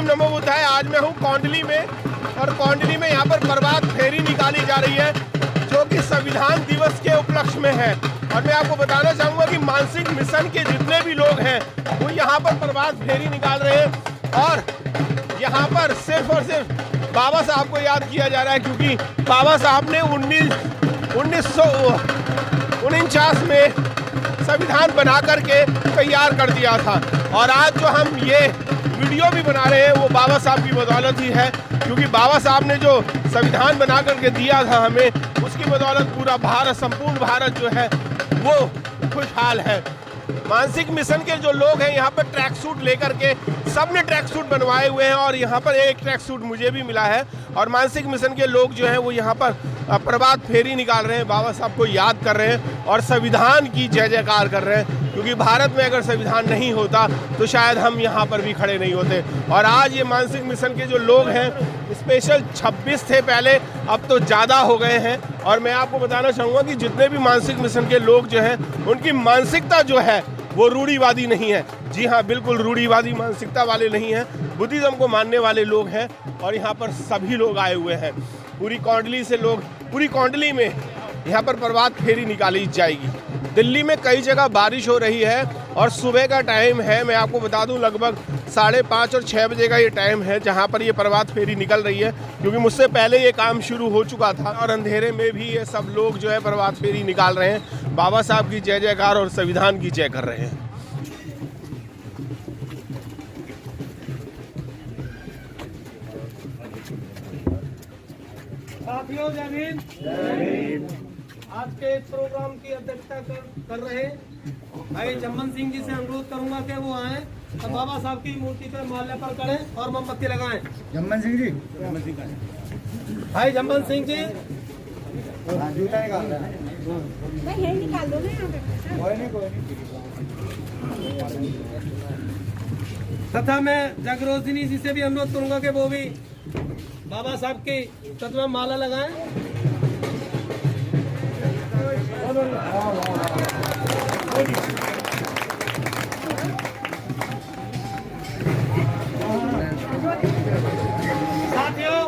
भीम नमो बुद्धाय। आज मैं हूँ कौंडली में, और कौंडली में यहाँ पर प्रभात फेरी निकाली जा रही है जो कि संविधान दिवस के उपलक्ष्य में है। और मैं आपको बताना चाहूँगा कि मानसिक मिशन के जितने भी लोग हैं वो यहाँ पर प्रभात फेरी निकाल रहे हैं, और यहाँ पर सिर्फ और सिर्फ बाबा साहब को याद किया जा रहा है, क्योंकि बाबा साहब ने 1949 में संविधान बना करके तैयार कर दिया था। और आज जो हम ये वीडियो भी बना रहे हैं वो बाबा साहब की बदौलत ही है, क्योंकि बाबा साहब ने जो संविधान बना करके दिया था हमें, उसकी बदौलत पूरा भारत, संपूर्ण भारत जो है वो खुशहाल है। मानसिक मिशन के जो लोग हैं यहाँ पर ट्रैक सूट लेकर के सबने ट्रैक सूट बनवाए हुए हैं, और यहाँ पर एक ट्रैक सूट मुझे भी मिला है। और मानसिक मिशन के लोग जो हैं वो यहाँ पर प्रभात फेरी निकाल रहे हैं, बाबा साहब को याद कर रहे हैं और संविधान की जय जयकार कर रहे हैं, क्योंकि भारत में अगर संविधान नहीं होता तो शायद हम यहाँ पर भी खड़े नहीं होते। और आज ये मानसिक मिशन के जो लोग हैं, स्पेशल 26 थे पहले, अब तो ज़्यादा हो गए हैं। और मैं आपको बताना चाहूँगा कि जितने भी मानसिक मिशन के लोग जो हैं उनकी मानसिकता जो है वो रूढ़िवादी नहीं है। जी हाँ, बिल्कुल रूढ़िवादी मानसिकता वाले नहीं हैं, बुद्धिज्म को मानने वाले लोग हैं। और यहाँ पर सभी लोग आए हुए हैं, पूरी कौंडली से लोग, पूरी कौंडली में यहाँ पर प्रभात फेरी निकाली जाएगी। दिल्ली में कई जगह बारिश हो रही है और सुबह का टाइम है, मैं आपको बता दूं लगभग 5:30 और 6 बजे का ये टाइम है जहाँ पर ये प्रभात फेरी निकल रही है, क्योंकि मुझसे पहले ये काम शुरू हो चुका था। और अंधेरे में भी ये सब लोग जो है प्रभात फेरी निकाल रहे हैं, बाबा साहब की जय जयकार और संविधान की जय कर रहे हैं। साथियों, जय भीम। आज के इस प्रोग्राम की अध्यक्षता कर रहे भाई जम्मन सिंह जी से अनुरोध करूंगा कि वो आए और बाबा साहब की मूर्ति पर माल्यार्पण करें और मोमबत्ती लगाएं। जम्मन सिंह जी, भाई जम्मन सिंह जी, जूता निकाल दो तथा मैं जगरोधिनी जी से भी अनुरोध करूंगा कि वो भी बाबा साहब की तत्व माला लगाएं। साथियों,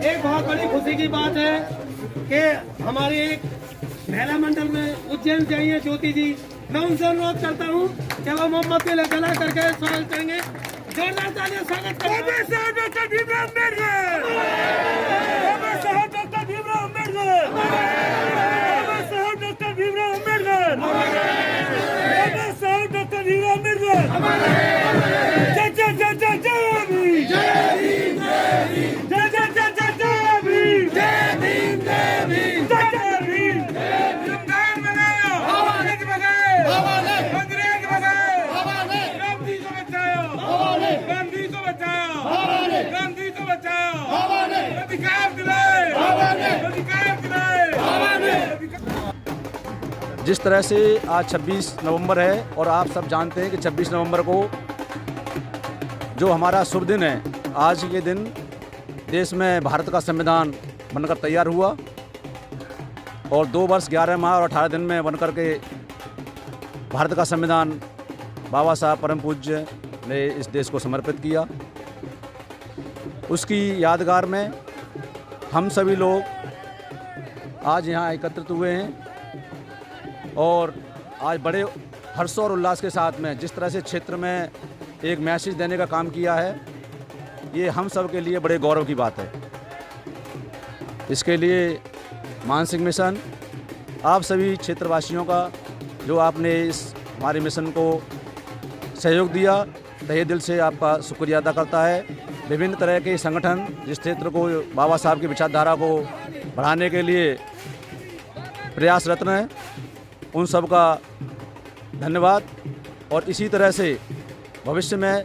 एक बहुत बड़ी खुशी की बात है कि हमारी एक महिला मंडल में उज्जैन से आई है ज्योति जी। मैं उनसे अनुरोध करता हूँ कि वो मोमबत्ती जला करके स्वागत करेंगे। जोरदार तालियां स्वागत करें। Doctor Bhimrao Ambedkar, doctor Bhimrao Ambedkar, doctor Bhimrao Ambedkar, doctor Bhimrao Ambedkar. जय जय जय जय जय भीम, जय भीम, जय जय जय जय जय भीम, जय भीम, जय भीम, जय भीम। संविधान बनाओ, अंग्रेज भगाओ, अंग्रेज भगाओ, गांधी को बचाओ, गांधी को बचाओ, गांधी को बचाओ, अधिकार दिलाए, अधिकार दिलाए। जिस तरह से आज 26 नवंबर है और आप सब जानते हैं कि 26 नवंबर को जो हमारा शुभ दिन है, आज के दिन देश में भारत का संविधान बनकर तैयार हुआ और 2 वर्ष 11 माह और 18 दिन में बनकर के भारत का संविधान बाबा साहब परम पूज्य ने इस देश को समर्पित किया। उसकी यादगार में हम सभी लोग आज यहाँ एकत्रित हुए हैं और आज बड़े हर्ष और उल्लास के साथ में जिस तरह से क्षेत्र में एक मैसेज देने का काम किया है, ये हम सब के लिए बड़े गौरव की बात है। इसके लिए मानसिक मिशन, आप सभी क्षेत्रवासियों का जो आपने इस हमारे मिशन को सहयोग दिया, तहे दिल से आपका शुक्रिया अदा करता है। विभिन्न तरह के संगठन जिस क्षेत्र को बाबा साहब की विचारधारा को बढ़ाने के लिए प्रयासरत हैं, उन सब का धन्यवाद। और इसी तरह से भविष्य में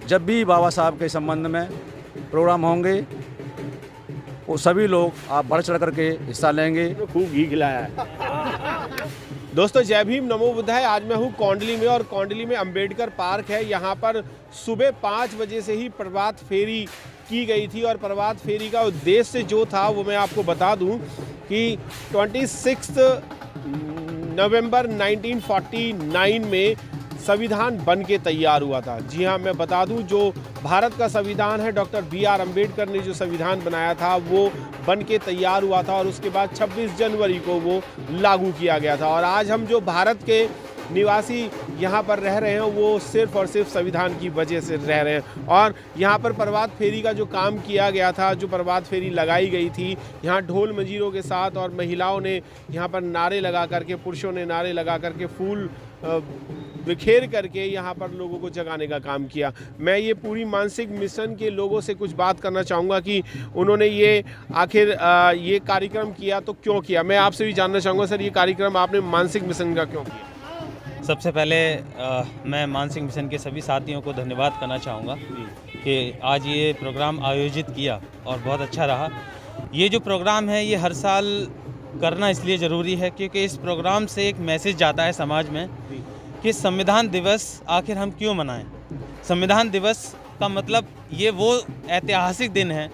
जब भी बाबा साहब के संबंध में प्रोग्राम होंगे, वो सभी लोग आप बढ़ चढ़ करके हिस्सा लेंगे। खूब घी खिलाया है। दोस्तों, जय भीम, नमो बुद्धाय। आज मैं हूँ कौंडली में, और कौंडली में अंबेडकर पार्क है। यहाँ पर सुबह 5 बजे से ही प्रभात फेरी की गई थी, और प्रभात फेरी का उद्देश्य जो था वो मैं आपको बता दूं कि 26 नवंबर 1949 में संविधान बन के तैयार हुआ था। जी हाँ, मैं बता दूं, जो भारत का संविधान है, डॉक्टर BR अम्बेडकर ने जो संविधान बनाया था वो बन के तैयार हुआ था और उसके बाद 26 जनवरी को वो लागू किया गया था। और आज हम जो भारत के निवासी यहाँ पर रह रहे हैं वो सिर्फ और सिर्फ संविधान की वजह से रह रहे हैं। और यहाँ पर प्रभात फेरी का जो काम किया गया था, जो प्रभात फेरी लगाई गई थी, यहाँ ढोल मंजीरों के साथ और महिलाओं ने यहाँ पर नारे लगा करके, पुरुषों ने नारे लगा करके, फूल बिखेर करके यहाँ पर लोगों को जगाने का काम किया। मैं ये पूरी मानसिक मिशन के लोगों से कुछ बात करना चाहूँगा कि उन्होंने ये आखिर ये कार्यक्रम किया तो क्यों किया। मैं आपसे भी जानना चाहूँगा सर, ये कार्यक्रम आपने मानसिक मिशन का क्यों किया? सबसे पहले मैं मानसिक मिशन के सभी साथियों को धन्यवाद करना चाहूँगा कि आज ये प्रोग्राम आयोजित किया और बहुत अच्छा रहा। ये जो प्रोग्राम है ये हर साल करना इसलिए ज़रूरी है क्योंकि इस प्रोग्राम से एक मैसेज जाता है समाज में कि संविधान दिवस आखिर हम क्यों मनाएं। संविधान दिवस का मतलब ये वो ऐतिहासिक दिन है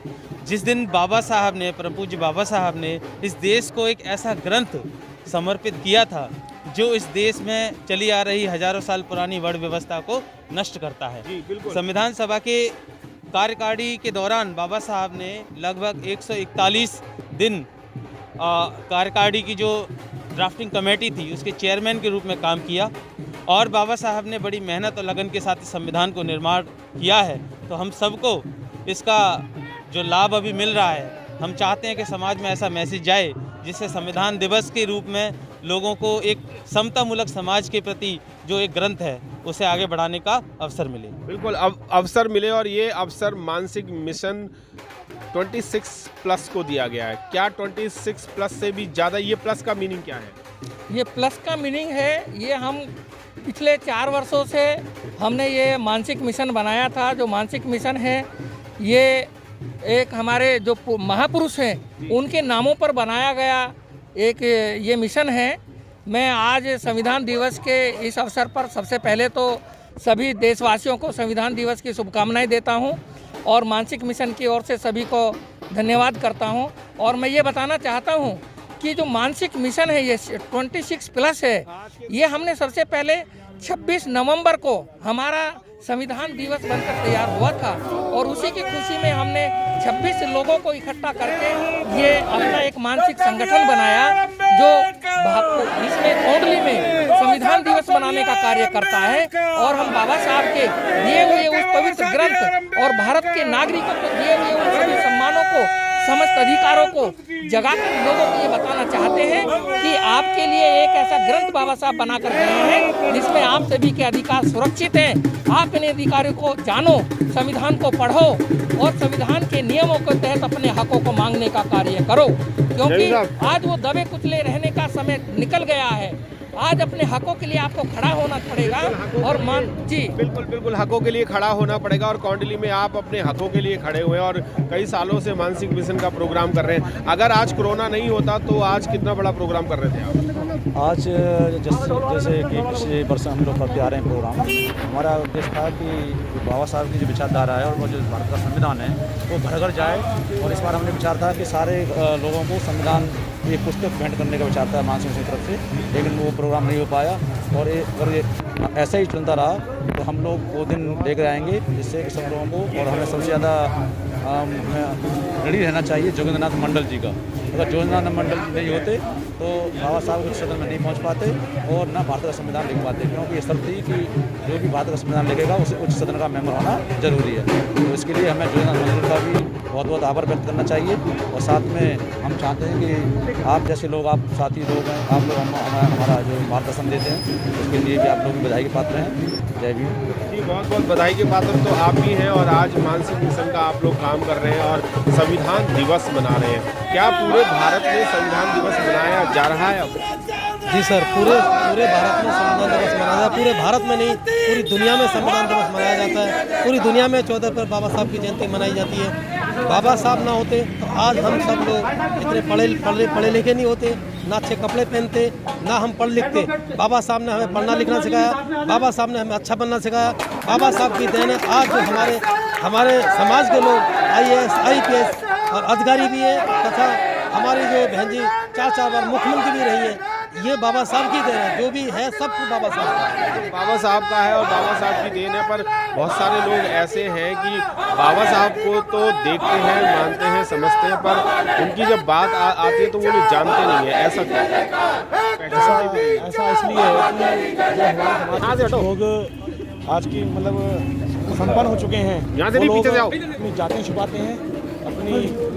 जिस दिन बाबा साहब ने, परम पूज्य बाबा साहब ने इस देश को एक ऐसा ग्रंथ समर्पित किया था जो इस देश में चली आ रही हजारों साल पुरानी वर्ण व्यवस्था को नष्ट करता है। संविधान सभा के कार्यकारिणी के दौरान बाबा साहब ने लगभग 141 दिन कार्यकारिणी की जो ड्राफ्टिंग कमेटी थी उसके चेयरमैन के रूप में काम किया और बाबा साहब ने बड़ी मेहनत और लगन के साथ इस संविधान को निर्माण किया है। तो हम सबको इसका जो लाभ अभी मिल रहा है, हम चाहते हैं कि समाज में ऐसा मैसेज जाए जिससे संविधान दिवस के रूप में लोगों को एक समतामूलक समाज के प्रति जो एक ग्रंथ है उसे आगे बढ़ाने का अवसर मिले। बिल्कुल अवसर मिले और ये अवसर मानसिक मिशन 26+ को दिया गया है। क्या 26+ से भी ज़्यादा, ये प्लस का मीनिंग क्या है? ये प्लस का मीनिंग है, ये हम पिछले 4 वर्षों से हमने ये मानसिक मिशन बनाया था। जो मानसिक मिशन है ये एक हमारे जो महापुरुष हैं उनके नामों पर बनाया गया एक ये मिशन है। मैं आज संविधान दिवस के इस अवसर पर सबसे पहले तो सभी देशवासियों को संविधान दिवस की शुभकामनाएं देता हूं और मानसिक मिशन की ओर से सभी को धन्यवाद करता हूं। और मैं ये बताना चाहता हूं कि जो मानसिक मिशन है ये 26+ है, ये हमने सबसे पहले 26 नवंबर को हमारा संविधान दिवस बनकर तैयार हुआ था और उसी की खुशी में हमने 26 लोगों को इकट्ठा करके ये अपना एक मानसिक संगठन बनाया जो इसमें कोंडली में संविधान दिवस मनाने का कार्य करता है। और हम बाबा साहब के दिए हुए उस पवित्र ग्रंथ और भारत के नागरिकों को दिए हुए उन सभी सम्मानों को, समस्त अधिकारों को जगाकर लोगों को ये बताना चाहते हैं कि आपके लिए एक ऐसा ग्रंथ बाबा साहब बनाकर गए हैं जिसमें आप सभी के अधिकार सुरक्षित हैं। आप इन अधिकारों को जानो, संविधान को पढ़ो और संविधान के नियमों के तहत अपने हकों को मांगने का कार्य करो, क्योंकि आज वो दबे कुचले रहने का समय निकल गया है। आज अपने हकों के लिए आपको खड़ा होना पड़ेगा और बिल्कुल हकों के लिए खड़ा होना पड़ेगा। और कोंडली में आप अपने हकों के लिए खड़े हुए और कई सालों से मानसिक मिशन का प्रोग्राम कर रहे हैं। अगर आज कोरोना नहीं होता तो आज कितना बड़ा प्रोग्राम कर रहे थे आप? आज जैसे कि पिछले वर्ष हम लोग करते आ रहे हैं प्रोग्राम, हमारा उद्देश्य था कि बाबा साहब की जो विचारधारा है और वो जो भारत का संविधान है वो घर घर जाए। और इस बार हमने विचार था कि सारे लोगों को संविधान ये पुस्तक भेंट करने का विचार था मानसिक मिशन की तरफ से, लेकिन वो प्रोग्राम नहीं हो पाया। और ये ऐसा ही चलता रहा तो हम लोग वो दिन लेकर आएंगे जिससे कि सब लोगों को, और हमें सबसे ज़्यादा ऋणी रहना चाहिए जोगेंद्रनाथ मंडल जी का। अगर जोगेंद्रनाथ मंडल जी नहीं होते तो बाबा साहब उच्च सदन में नहीं पहुंच पाते और ना भारत का संविधान लिख पाते, क्योंकि ये शर्त थी कि जो भी भारत का संविधान लिखेगा उसे उच्च सदन का मेंबर होना जरूरी है। तो इसके लिए हमें जोगेंद्रनाथ मंडल का भी बहुत बहुत आभार व्यक्त करना चाहिए। और साथ में हम चाहते हैं कि आप जैसे लोग, आप साथी लोग हैं, आप लोग हमारा जो मार्गदर्शन देते हैं उसके लिए भी आप लोग भी बधाई के पात्र हैं। जय भीम जी, बहुत बहुत बधाई के पात्र तो आप भी हैं और आज मानसिक मिशन का आप लोग काम कर रहे हैं और संविधान दिवस मना रहे हैं। क्या पूरे भारत में संविधान दिवस मनाया जा रहा है अब? जी सर, पूरे भारत में संविधान दिवस मनाया जाता है। पूरे भारत में नहीं, पूरी दुनिया में संविधान दिवस मनाया जाता है। पूरी दुनिया में 14 अप्रैल बाबा साहब की जयंती मनाई जाती है। बाबा साहब ना होते तो आज हम सब लोग इतने पढ़े लिखे नहीं होते, ना अच्छे कपड़े पहनते, ना हम पढ़ लिखते। बाबा साहब ने हमें पढ़ना लिखना सिखाया, बाबा साहब ने हमें अच्छा बनना सिखाया। बाबा साहब की देन है आज जो हमारे समाज के लोग IAS, IPS और अधिकारी भी हैं, तथा हमारी जो बहन जी 4 बार मुख्यमंत्री भी रही है। ये बाबा साहब की देन है, जो भी है सब कुछ बाबा साहब का है। बाबा साहब का है और बाबा साहब की देन है, पर बहुत सारे लोग ऐसे हैं कि बाबा साहब को तो देखते हैं, मानते हैं, समझते हैं, पर उनकी जब बात आती है तो वो लोग जानते नहीं है। ऐसा क्यों? ऐसा इसलिए है कि जो हमारे समाज के लोग आज की मतलब संपन्न हो चुके हैं, यहाँ से नहीं, वो पीछे लोग जाओ। अपनी जातें छुपाते हैं, अपनी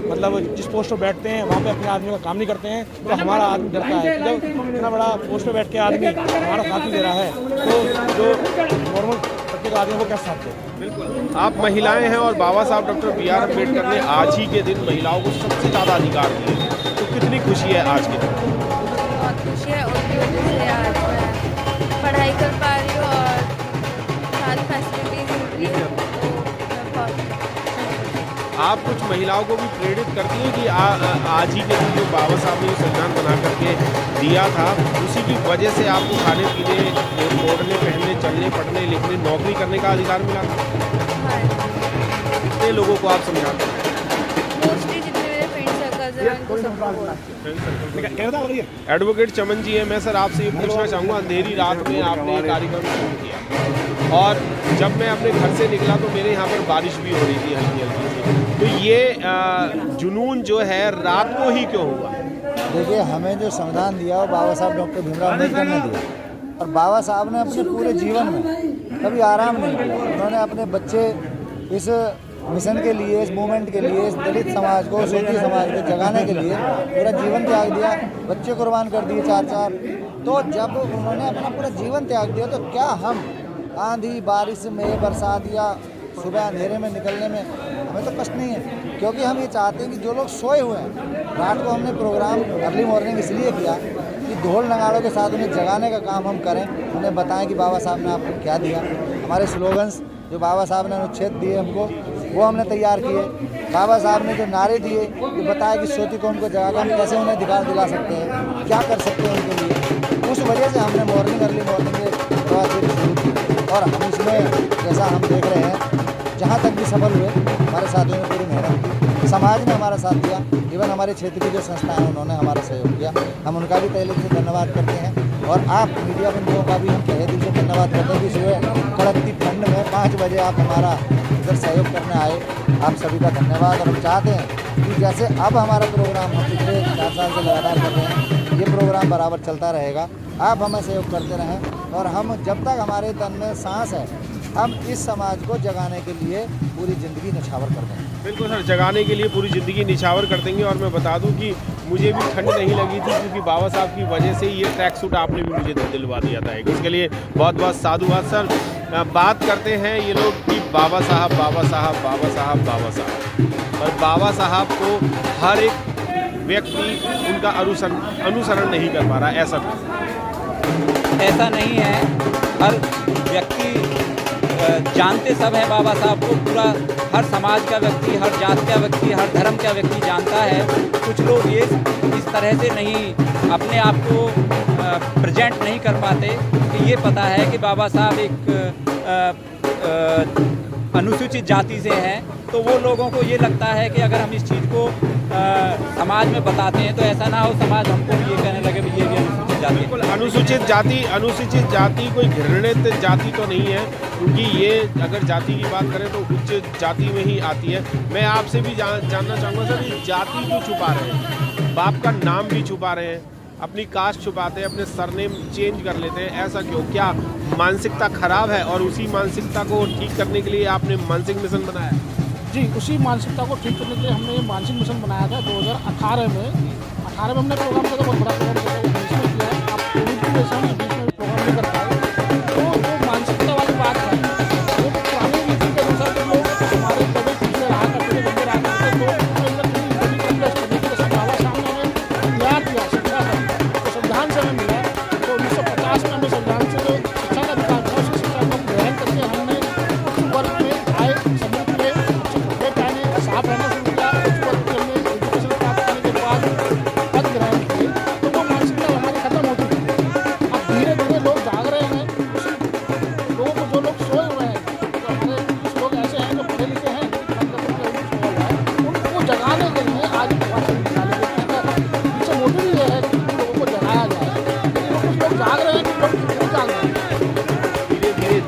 मतलब जिस पोस्ट पर बैठते हैं वहाँ पे अपने आदमी का काम नहीं करते हैं, तो हमारा आदमी डरता है। जब इतना बड़ा पोस्ट पे बैठ के आदमी हमारा साथ नहीं दे रहा है तो जो नॉर्मल तबके का आदमी है वो कैसे साथ दे। बिल्कुल, आप महिलाएं हैं और बाबा साहब डॉक्टर बी आर अम्बेडकर ने आज ही के दिन महिलाओं को सबसे ज़्यादा अधिकार दिए हैं, तो कितनी खुशी है आज के दिन? बहुत खुशी है, उनकी वजह से आज मैं पढ़ाई कर पा रही हूँ और सारी फैसिलिटीज मिल रही है, तो मैं बहुत आप कुछ महिलाओं को भी प्रेरित करती हैं कि आज ही के दिन जो बाबा साहब ने संविधान बना करके दिया था, उसी की वजह से आपको खाने पीने, ओढ़ने, पहनने, चलने, पढ़ने, लिखने, नौकरी करने का अधिकार मिला था? कितने लोगों को आप समझाते हैं? मोस्टली जितने मेरे फ्रेंड सर्कल्स हैं उनको सबको एडवोकेट चमन जी हैं, मैं सर आपसे ये पूछना चाहूँगा, अंधेरी रात में आपने ये कार्यक्रम शुरू किया और जब मैं अपने घर से निकला तो मेरे यहाँ पर बारिश भी हो रही थी हल्की हल्की सी, तो ये जुनून जो है रात को ही क्यों हुआ? देखिए, हमें जो संविधान दिया वो बाबा साहब डॉक्टर भीमराव अम्बेडकर ने दिया, और बाबा साहब ने अपने पूरे जीवन में कभी आराम नहीं किया। उन्होंने अपने बच्चे इस मिशन के लिए, इस मूवमेंट के लिए, इस दलित समाज को, सूफी समाज को जगाने के लिए पूरा जीवन त्याग दिया, बच्चे कुर्बान कर दिए 4-4। तो जब उन्होंने अपना पूरा जीवन त्याग दिया तो क्या हम आंधी बारिश में, बरसात या सुबह अंधेरे में निकलने में हमें तो कष्ट नहीं है, क्योंकि हम ये चाहते हैं कि जो लोग सोए हुए हैं, रात को हमने प्रोग्राम अर्ली मॉर्निंग इसलिए किया कि ढोल नगाड़ों के साथ उन्हें जगाने का काम हम करें, उन्हें बताएं कि बाबा साहब ने आपको क्या दिया। हमारे स्लोगन्स जो बाबा साहब ने अनुच्छेद दिए हमको, वो हमने तैयार किए। बाबा साहब ने जो नारे दिए कि बताया कि सोती कौम को जगा कर हम कैसे उन्हें अधिकार दिला सकते हैं, क्या कर सकते हैं उनके लिए, उस वजह से हमने अर्ली मॉर्निंग में प्रभात फेरी शुरू की। और हम इसमें जैसा हम देख रहे हैं, जहाँ तक भी सफल हुए, हमारे साथियों ने पूरी मेहनत की, समाज ने हमारा साथ दिया, इवन हमारे क्षेत्र की जो संस्थाएं हैं उन्होंने हमारा सहयोग किया, हम उनका भी तहे दिल से धन्यवाद करते हैं। और आप मीडिया बंधुओं का भी हम तहे दिल से धन्यवाद करते हैं कि सुबह कड़कती ठंड में 5 बजे आप हमारा इधर सहयोग करने आए, आप सभी का धन्यवाद। और हम चाहते हैं कि जैसे अब हमारा प्रोग्राम हम पिछले 4 साल से लगातार कर रहे हैं, ये प्रोग्राम बराबर चलता रहेगा, आप हमें सहयोग करते रहें, और हम जब तक हमारे तन में सांस है हम इस समाज को जगाने के लिए पूरी ज़िंदगी निछावर कर देंगे। बिल्कुल सर, जगाने के लिए पूरी ज़िंदगी निछावर कर देंगे। और मैं बता दूं कि मुझे भी ठंड नहीं लगी थी, क्योंकि बाबा साहब की वजह से ये ट्रैक सूट आपने भी मुझे दिलवा दिया था। इसके लिए बहुत बहुत साधुवाद सर। बात करते हैं ये लोग कि बाबा साहब, बाबा साहब, बाबा साहब, बाबा साहब, और बाबा साहब को हर एक व्यक्ति उनका अनुसरण नहीं कर पा रहा, ऐसा नहीं है। हर व्यक्ति जानते सब है बाबा साहब को, पूरा हर समाज का व्यक्ति, हर जात का व्यक्ति, हर धर्म का व्यक्ति जानता है। कुछ लोग ये इस तरह से नहीं अपने आप को प्रेजेंट नहीं कर पाते कि ये पता है कि बाबा साहब एक अनुसूचित जाति से हैं, तो वो लोगों को ये लगता है कि अगर हम इस चीज़ को समाज में बताते हैं तो ऐसा ना हो समाज हमको भी ये कहने लगे भी ये भी अनुसूचित जाति। बिल्कुल, अनुसूचित जाति कोई घृणित जाति तो नहीं है, क्योंकि ये अगर जाति की बात करें तो उच्च जाति में ही आती है। मैं आपसे भी जानना चाहूँगा सर, ये जाति क्यों छुपा रहे हैं? बाप का नाम भी छुपा रहे हैं, अपनी कास्ट छुपाते हैं, अपने सरनेम चेंज कर लेते हैं, ऐसा क्यों? क्या मानसिकता खराब है? और उसी मानसिकता को ठीक करने के लिए आपने मानसिक मिशन बनाया? जी, उसी मानसिकता को ठीक करने के लिए हमने ये मानसिक मिशन बनाया था 2018 में। 18 में हमने प्रोग्राम किया था, बहुत बड़ा प्रोग्राम किया था, वो 20 में किया है। आप कोविड की वजह से हम 20 में प्रोग्राम नहीं कर पाए। तो जो मानसिकता वाली बात है, वो तो पुराने रीति के अनुसार जो लोग हमारे कभी पिछले रहा करते थे, बंदे रहा करते थे, तो उसके अंदर किसी कन्वेस्ट करने के लिए बाबा साहब ने हमें याद दिया, शिक्षा का तो संविधान से हमें मिला। तो 1950 में हमें संविधान से जो शिक्षा का अधिकार था, उस शिक्षा को ग्रहण करके हमने उस वर्ग में आए समूह के कपड़े पहने, साफ रहना शुरू किया। उस वर्ग के हमने एजुकेशन प्राप्त करने के बाद पद ग्रहण किए, तो वो मानसिकता हमारी खत्म हो चुकी है। अब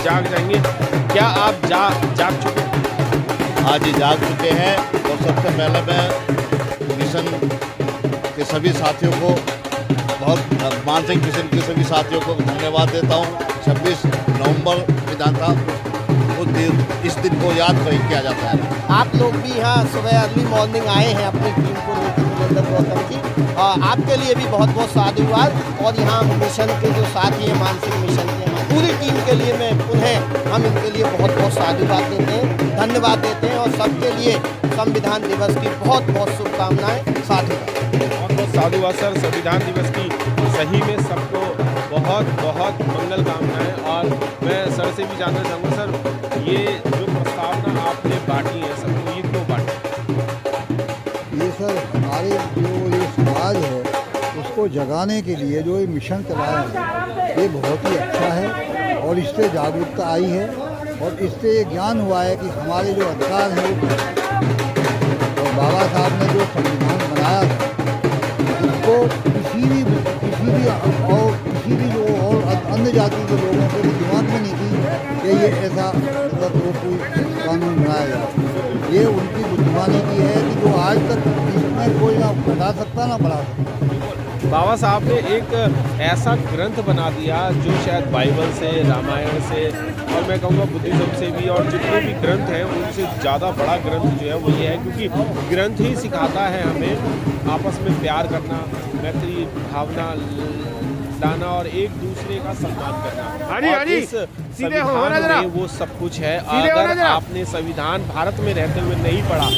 जाग जाएंगे। क्या आप जाग चुके हैं? आज ही जाग चुके हैं। और सबसे पहले मैं मिशन के सभी साथियों को बहुत मानसिंह मिशन के सभी साथियों को धन्यवाद देता हूँ। 26 नवंबर विधानसभा इस दिन को याद किया जाता है। आप लोग भी यहाँ सुबह अर्ली मॉर्निंग आए हैं अपनी टीम को लेकर वीरेंद्र गौतम की, आपके लिए भी बहुत बहुत साधुवाद। और यहाँ मिशन के जो साथी हैं मानसिक मिशन के, पूरी टीम के लिए मैं उन्हें हम इनके लिए बहुत बहुत साधुवाद देते हैं, धन्यवाद देते हैं। और सबके लिए संविधान दिवस की बहुत बहुत शुभकामनाएं। साधुवाद। बहुत बहुत साधुवाद सर। संविधान दिवस की सही में सबको बहुत बहुत मंगल कामनाएं। और मैं सर से भी जानना चाहूँगा सर, ये जो प्रस्तावना आपने बांटी है सबको, ये क्यों बांटी? ये सर हमारे जो ये समाज है उसको जगाने के लिए जो ये मिशन चलाया है ये बहुत ही अच्छा है। और इससे जागरूकता आई है और इससे ये ज्ञान हुआ है कि हमारे जो अधिकार हैं वो, और बाबा साहब ने जो संविधान बनाया था उसको किसी भी जो और अन्य जाति के लोगों के दिमाग में नहीं थी कि ये ऐसा मतलब वो कोई कानून बनाया जाए। ये उनकी बुद्धिमानी की है कि जो आज तक इसमें कोई ना बढ़ा सकता ना बढ़ा सकता। बाबा साहब ने एक ऐसा ग्रंथ बना दिया जो शायद बाइबल से, रामायण से और मैं कहूँगा बुद्धिज्म से भी और जितने भी ग्रंथ हैं उनसे ज़्यादा बड़ा ग्रंथ जो है वो ये है, क्योंकि ग्रंथ ही सिखाता है हमें आपस में प्यार करना, मैत्री भावना लाना और एक दूसरे का सम्मान करना। और इस संविधान में वो सब कुछ है। अगर आपने संविधान भारत में रहते हुए नहीं पढ़ा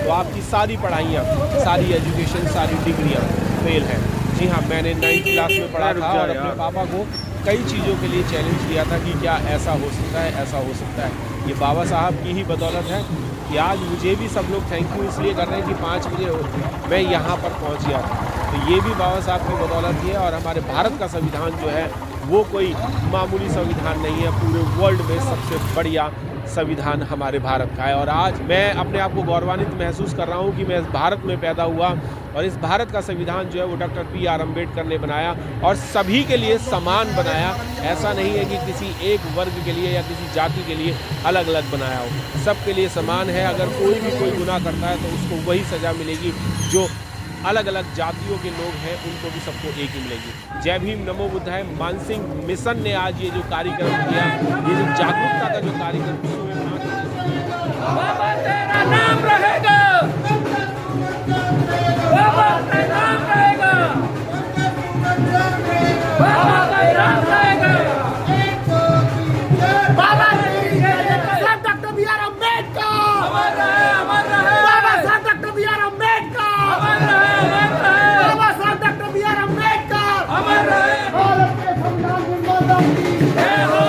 तो आपकी सारी पढ़ाइयाँ, सारी एजुकेशन, सारी डिग्रियाँ फेल हैं। जी हाँ, मैंने 9th क्लास में पढ़ा था और अपने पापा को कई चीज़ों के लिए चैलेंज किया था कि क्या ऐसा हो सकता है, ऐसा हो सकता है। ये बाबा साहब की ही बदौलत है कि आज मुझे भी सब लोग थैंक यू इसलिए कर रहे हैं कि 5 बजे मैं यहाँ पर पहुँच गया था। तो ये भी बाबा साहब की बदौलत ही है। और हमारे भारत का संविधान जो है वो कोई मामूली संविधान नहीं है, पूरे वर्ल्ड में सबसे बढ़िया संविधान हमारे भारत का है। और आज मैं अपने आप को गौरवान्वित महसूस कर रहा हूँ कि मैं इस भारत में पैदा हुआ और इस भारत का संविधान जो है वो डॉक्टर B.R. अम्बेडकर ने बनाया और सभी के लिए समान बनाया। ऐसा नहीं है कि किसी एक वर्ग के लिए या किसी जाति के लिए अलग अलग बनाया हो, सबके लिए समान है। अगर कोई भी कोई गुनाह करता है तो उसको वही सज़ा मिलेगी जो अलग अलग जातियों के लोग हैं उनको भी सबको एक ही मिलेगी। जय भीम, नमो बुद्धाय। मानसिंह मिशन ने आज ये जो कार्यक्रम किया, ये जो जागरूकता का जो कार्यक्रम बाबा तेरा नाम रहेगा, बाबा तेरा नाम रहेगा, बाबा तेरा नाम रहेगा, बाबा डॉक्टर B.R. अम्बेडकर अमर रहे, अमर रहे। बाबा साहब डॉक्टर B.R. अम्बेडकर अमर रहे, अमर रहे। बाबा साहब डॉक्टर B.R. अम्बेडकर अमर रहे। भारत के संविधान निर्माता की जय हो।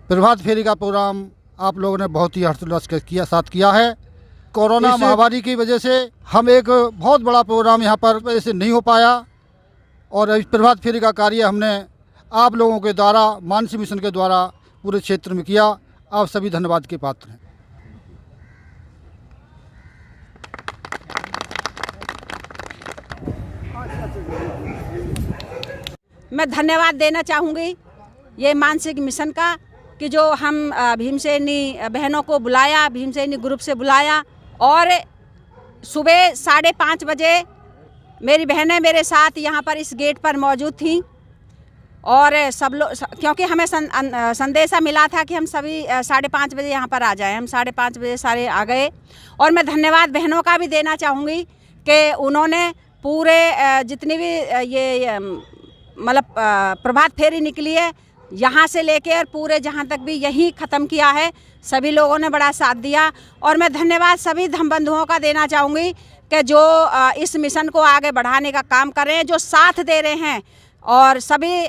प्रभात फेरी का प्रोग्राम आप लोगों ने बहुत ही हर्षोल्लास के साथ किया है। कोरोना महामारी की वजह से हम एक बहुत बड़ा प्रोग्राम यहाँ पर ऐसे नहीं हो पाया और इस प्रभात फेरी का कार्य हमने आप लोगों के द्वारा मानसिक मिशन के द्वारा पूरे क्षेत्र में किया। आप सभी धन्यवाद के पात्र हैं। मैं धन्यवाद देना चाहूँगी ये मानसिक मिशन का कि जो हम भीमसेनी बहनों को बुलाया, भीमसेनी ग्रुप से बुलाया और सुबह 5:30 बजे मेरी बहनें मेरे साथ यहाँ पर इस गेट पर मौजूद थीं और सब लोग, क्योंकि हमें संदेशा मिला था कि हम सभी 5:30 बजे यहाँ पर आ जाएं। हम 5:30 बजे सारे आ गए और मैं धन्यवाद बहनों का भी देना चाहूँगी कि उन्होंने पूरे जितनी भी ये मतलब प्रभात फेरी निकली है यहाँ से लेकर पूरे जहाँ तक भी यही ख़त्म किया है, सभी लोगों ने बड़ा साथ दिया। और मैं धन्यवाद सभी धर्म बंधुओं का देना चाहूँगी कि जो इस मिशन को आगे बढ़ाने का काम कर रहे हैं, जो साथ दे रहे हैं और सभी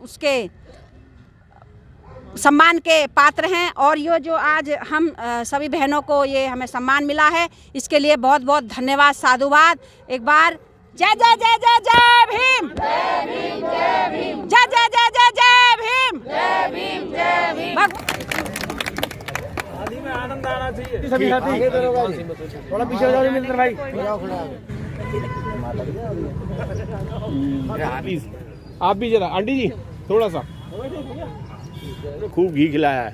उसके सम्मान के पात्र हैं। और ये जो आज हम सभी बहनों को ये हमें सम्मान मिला है, इसके लिए बहुत बहुत धन्यवाद, साधुवाद। एक बार जय जय जय जय जय भीम, जय भीम जय भीम, जय जय जय जय जय भीम, जय भीम जय भीम। शादी में आनंद आना चाहिए सभी साथी। थोड़ा पीछे जाओ मिलकर भाई। आप भी जरा आंटी जी थोड़ा सा खूब घी खिलाया है।